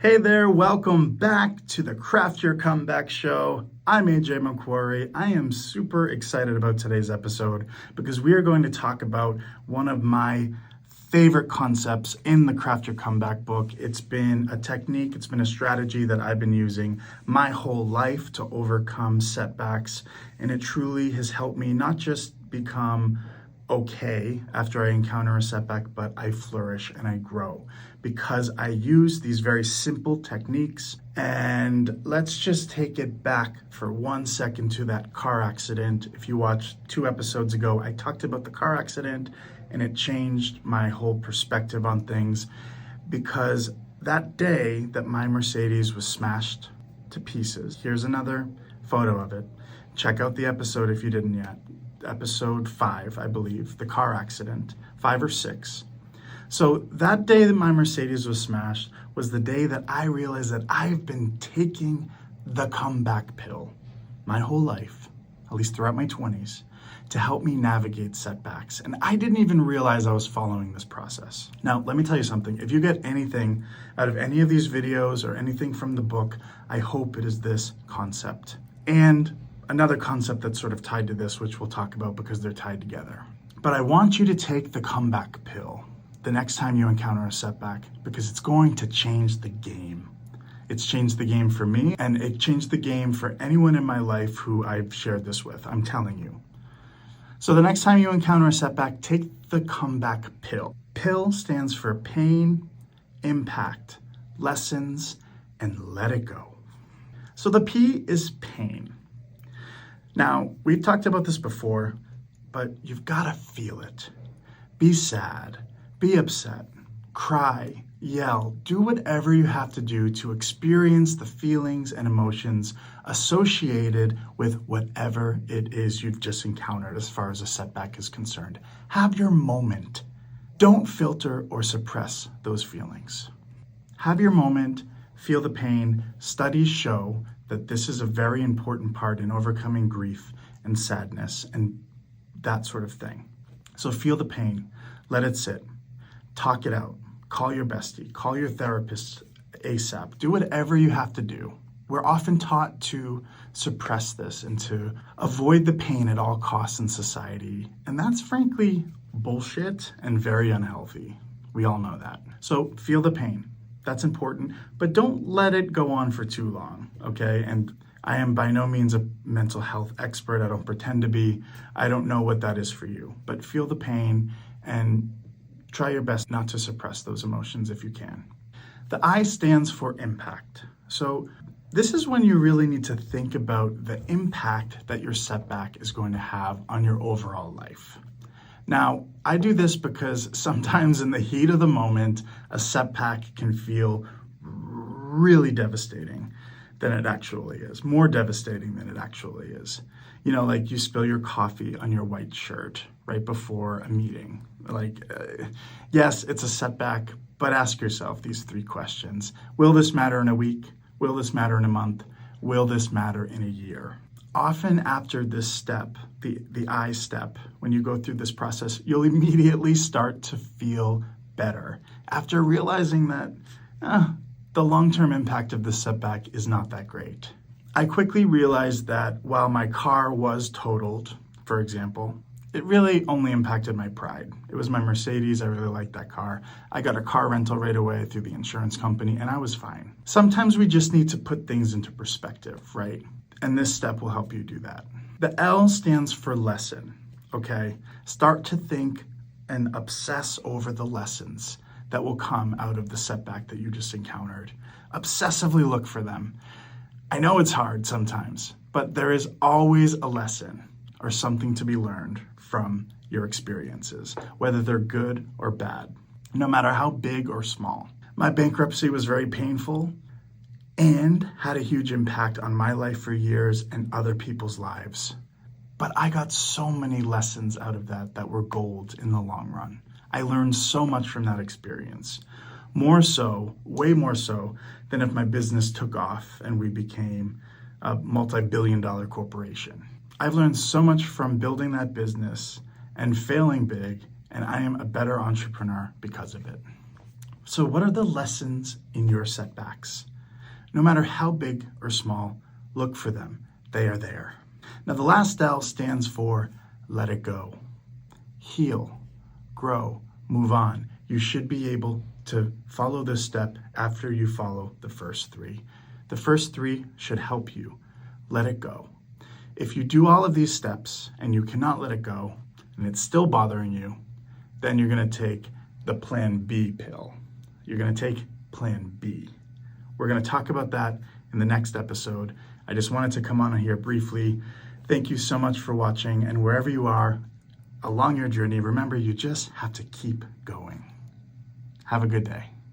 Hey there, welcome back to the Craft Your Comeback Show. I'm AJ MacQuarrie. I am super excited about today's episode because we are going to talk about one of my favorite concepts in the Craft Your Comeback book. It's been a technique, it's been a strategy that I've been using my whole life to overcome setbacks, and it truly has helped me not just become okay after I encounter a setback, but I flourish and I grow because I use these very simple techniques. And let's just take it back for 1 second to that car accident. If you watched 2 episodes ago, I talked about the car accident and it changed my whole perspective on things because that day that my Mercedes was smashed to pieces, here's another photo of it. Check out the episode if you didn't yet. Episode 5, I believe, the car accident, 5 or 6. So that day that my Mercedes was smashed was the day that I realized that I've been taking the comeback pill my whole life, at least throughout my 20s, to help me navigate setbacks. And I didn't even realize I was following this process. Now, let me tell you something. If you get anything out of any of these videos or anything from the book, I hope it is this concept. And another concept that's sort of tied to this, which we'll talk about because they're tied together. But I want you to take the comeback pill the next time you encounter a setback because it's going to change the game. It's changed the game for me, and it changed the game for anyone in my life who I've shared this with. I'm telling you. So the next time you encounter a setback, take the comeback pill. PILL stands for pain, impact, lessons, and let it go. So the P is pain. Now, we've talked about this before, but you've got to feel it. Be sad, be upset, cry, yell, do whatever you have to do to experience the feelings and emotions associated with whatever it is you've just encountered as far as a setback is concerned. Have your moment. Don't filter or suppress those feelings. Have your moment, feel the pain. Studies show that this is a very important part in overcoming grief and sadness and that sort of thing. So feel the pain, let it sit, talk it out, call your bestie, call your therapist ASAP, do whatever you have to do. We're often taught to suppress this and to avoid the pain at all costs in society, and that's frankly bullshit and very unhealthy. We all know that. So feel the pain. That's important, but don't let it go on for too long, okay? And I am by no means a mental health expert. I don't pretend to be. I don't know what that is for you, but feel the pain and try your best not to suppress those emotions if you can. The I stands for impact. So this is when you really need to think about the impact that your setback is going to have on your overall life. Now, I do this because sometimes in the heat of the moment, a setback can feel really devastating than it actually is, more devastating than it actually is. You know, like you spill your coffee on your white shirt right before a meeting. Yes, it's a setback, but ask yourself these 3 questions. Will this matter in a week? Will this matter in a month? Will this matter in a year? Often after this step, the I step, when you go through this process, you'll immediately start to feel better after realizing that the long-term impact of this setback is not that great. I quickly realized that while my car was totaled, for example, it really only impacted my pride. It was my Mercedes. I really liked that car. I got a car rental right away through the insurance company, and I was fine. Sometimes we just need to put things into perspective, right? And this step will help you do that. The L stands for lesson, okay? Start to think and obsess over the lessons that will come out of the setback that you just encountered. Obsessively look for them. I know it's hard sometimes, but there is always a lesson or something to be learned from your experiences, whether they're good or bad, no matter how big or small. My bankruptcy was very painful and had a huge impact on my life for years and other people's lives. But I got so many lessons out of that were gold in the long run. I learned so much from that experience. More so, way more so, than if my business took off and we became a multi-billion-dollar corporation. I've learned so much from building that business and failing big, and I am a better entrepreneur because of it. So what are the lessons in your setbacks? No matter how big or small, look for them. They are there. Now the last L stands for let it go. Heal, grow, move on. You should be able to follow this step after you follow the first three. The first three should help you. Let it go. If you do all of these steps and you cannot let it go and it's still bothering you, then you're going to take the Plan B pill. You're going to take Plan B. We're going to talk about that in the next episode. I just wanted to come on here briefly. Thank you so much for watching, and wherever you are along your journey, remember you just have to keep going. Have a good day.